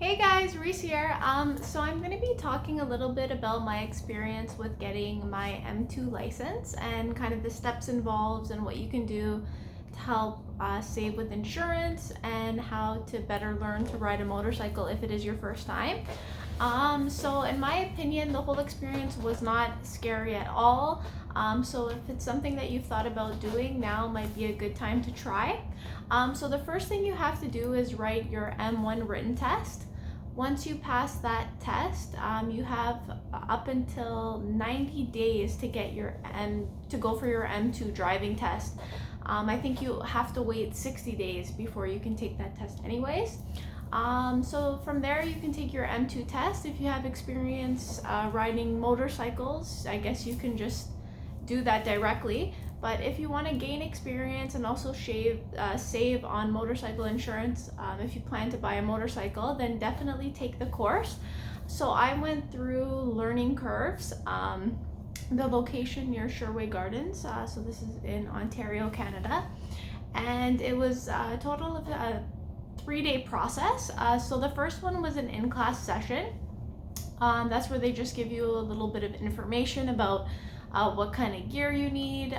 Hey guys, Reese here. So I'm going to be talking a little bit about my experience with getting my M2 license and kind of the steps involved and what you can do to help save with insurance and how to better learn to ride a motorcycle if it is your first time. So in my opinion, the whole experience was not scary at all. So if it's something that you've thought about doing, now might be a good time to try. So the first thing you have to do is write your M1 written test. Once you pass that test, you have up until 90 days to get to go for your M2 driving test. I think you have to wait 60 days before you can take that test anyways. So from there you can take your M2 test. If you have experience riding motorcycles, I guess you can just do that directly. But if you want to gain experience and also save on motorcycle insurance, if you plan to buy a motorcycle, then definitely take the course. So I went through learning curves, the location near Sherway Gardens. So this is in Ontario, Canada. And it was a total of a 3-day process. So the first one was an in-class session. That's where they just give you a little bit of information about what kind of gear you need,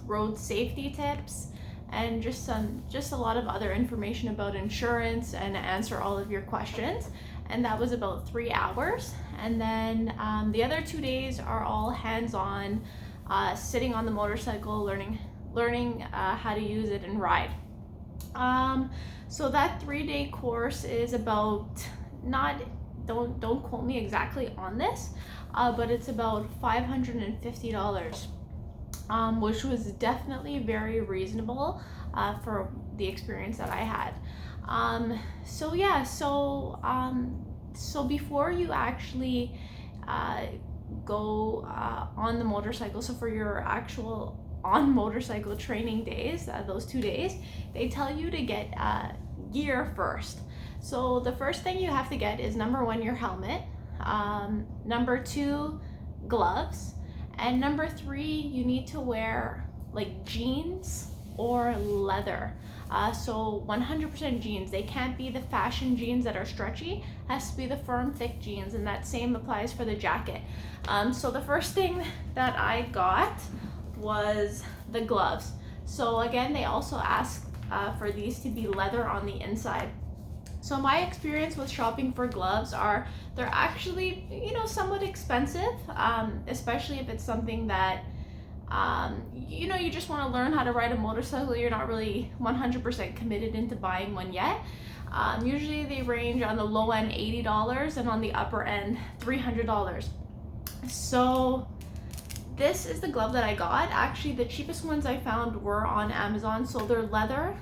road safety tips, and just a lot of other information about insurance and answer all of your questions. And that was about 3 hours. And then the other 2 days are all hands-on, sitting on the motorcycle, learning how to use it and ride. So that 3-day course is about don't quote me exactly on this, but it's about $550, which was definitely very reasonable for the experience that I had. So before you actually go on the motorcycle, so for your actual on motorcycle training days, those 2 days, they tell you to get gear first. So the first thing you have to get is number 1, your helmet, number 2, gloves, and number 3, you need to wear like jeans or leather. So 100% jeans. They can't be the fashion jeans that are stretchy. Has to be the firm, thick jeans, and that same applies for the jacket. So the first thing that I got was the gloves. So again, they also ask for these to be leather on the inside. So my experience with shopping for gloves they're actually, somewhat expensive, especially if it's something that, you just want to learn how to ride a motorcycle. You're not really 100% committed into buying one yet. Usually they range on the low end $80 and on the upper end $300. So this is the glove that I got. Actually, the cheapest ones I found were on Amazon. So they're leather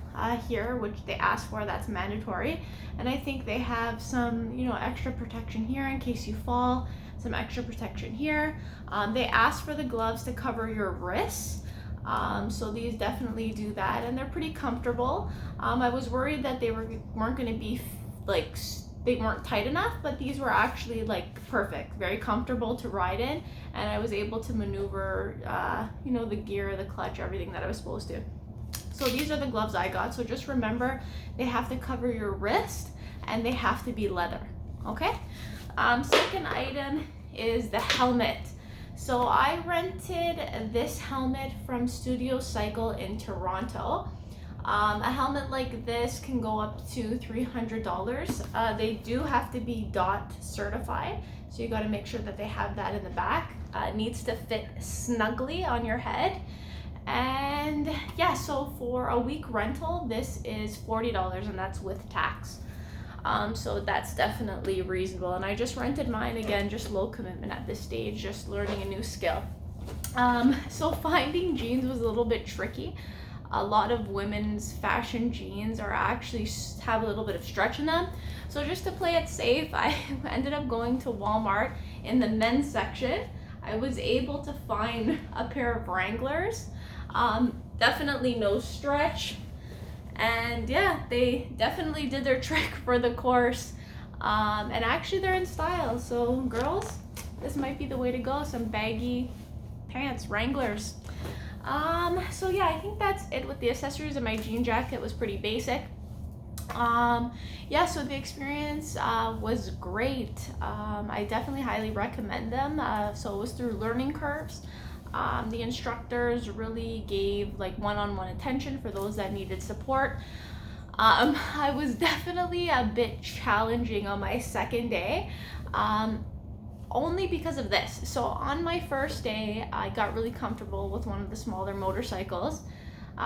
here, which they ask for, that's mandatory. And I think they have some, extra protection here in case you fall, some extra protection here. They ask for the gloves to cover your wrists. So these definitely do that, and they're pretty comfortable. I was worried that they weren't going to be they weren't tight enough, but these were actually perfect, very comfortable to ride in, and I was able to maneuver, the gear, the clutch, everything that I was supposed to. So these are the gloves I got. So just remember, they have to cover your wrist and they have to be leather, okay? Second item is the helmet. So I rented this helmet from Studio Cycle in Toronto. A helmet like this can go up to $300. They do have to be DOT certified, so you got to make sure that they have that in the back. It needs to fit snugly on your head. And yeah, so for a week rental, this is $40, and that's with tax. So that's definitely reasonable. And I just rented mine, again, just low commitment at this stage, just learning a new skill. So finding jeans was a little bit tricky. A lot of women's fashion jeans actually have a little bit of stretch in them. So just to play it safe, I ended up going to Walmart in the men's section. I was able to find a pair of Wranglers. Definitely no stretch. And yeah, they definitely did their trick for the course. And actually they're in style. So girls, this might be the way to go. Some baggy pants, Wranglers. So yeah, I think that's it with the accessories, and my jean jacket was pretty basic. Yeah, so the experience was great. I definitely highly recommend them. So it was through learning curves. The instructors really gave like one-on-one attention for those that needed support. I was definitely a bit challenging on my second day, only because of this. So on my first day, I got really comfortable with one of the smaller motorcycles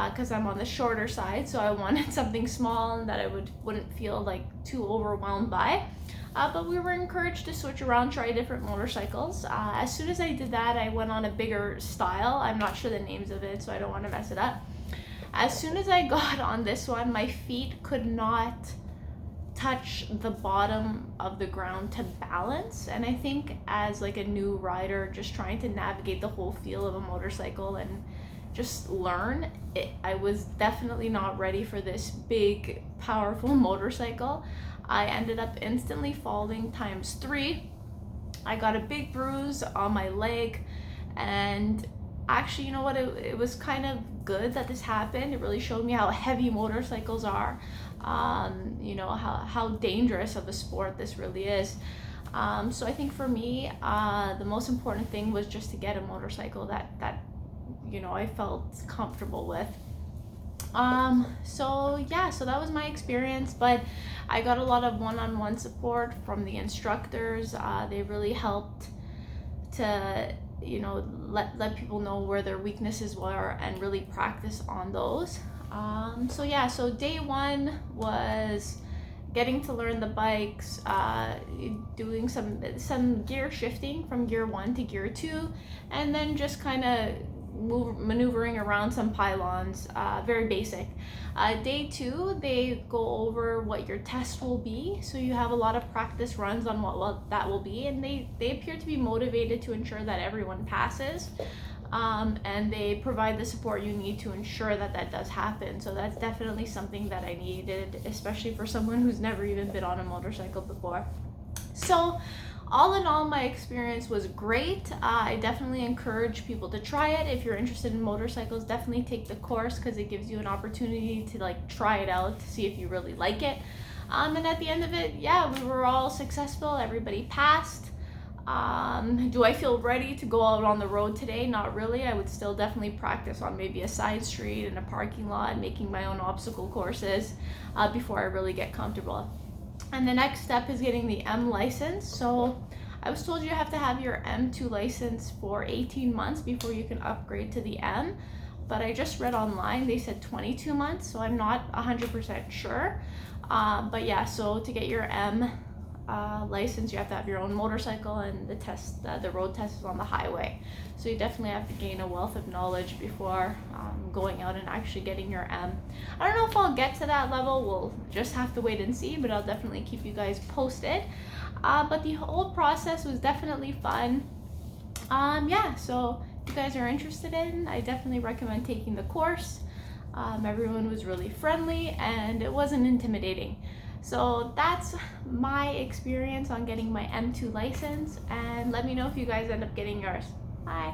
because I'm on the shorter side, so I wanted something small and that I wouldn't feel like too overwhelmed by. But we were encouraged to switch around, try different motorcycles. As soon as I did that, I went on a bigger style. I'm not sure the names of it, so I don't want to mess it up. As soon as I got on this one, my feet could not touch the bottom of the ground to balance. And I think as like a new rider, just trying to navigate the whole feel of a motorcycle and just learn it, I was definitely not ready for this big powerful motorcycle. I ended up instantly falling times 3. I got a big bruise on my leg, and actually, you know what, it was kind of good that this happened. It really showed me how heavy motorcycles are, you know, how dangerous of a sport this really is. So I think for me, the most important thing was just to get a motorcycle that you know, I felt comfortable with. So yeah, so that was my experience, but I got a lot of one-on-one support from the instructors. They really helped to, you know, let people know where their weaknesses were and really practice on those. So yeah, so day 1 was getting to learn the bikes, doing some gear shifting from gear 1 to gear 2, and then just kind of maneuvering around some pylons, very basic. Day 2, they go over what your test will be, so you have a lot of practice runs on what that will be, and they appear to be motivated to ensure that everyone passes, and they provide the support you need to ensure that that does happen. So that's definitely something that I needed, especially for someone who's never even been on a motorcycle before. So all in all, my experience was great. I definitely encourage people to try it. If you're interested in motorcycles, definitely take the course because it gives you an opportunity to like try it out to see if you really like it. And at the end of it, yeah, we were all successful. Everybody passed. Do I feel ready to go out on the road today? Not really. I would still definitely practice on maybe a side street in a parking lot, making my own obstacle courses before I really get comfortable. And the next step is getting the M license. So I was told you have to have your M2 license for 18 months before you can upgrade to the M. But I just read online, they said 22 months, so I'm not 100% sure. But yeah, so to get your M license, you have to have your own motorcycle, and the road test is on the highway. So you definitely have to gain a wealth of knowledge before going out and actually getting your M. I don't know if I'll get to that level. We'll just have to wait and see, but I'll definitely keep you guys posted. But the whole process was definitely fun. Yeah, so if you guys are interested in, I definitely recommend taking the course. Everyone was really friendly and it wasn't intimidating. So that's my experience on getting my M2 license, and let me know if you guys end up getting yours. Bye.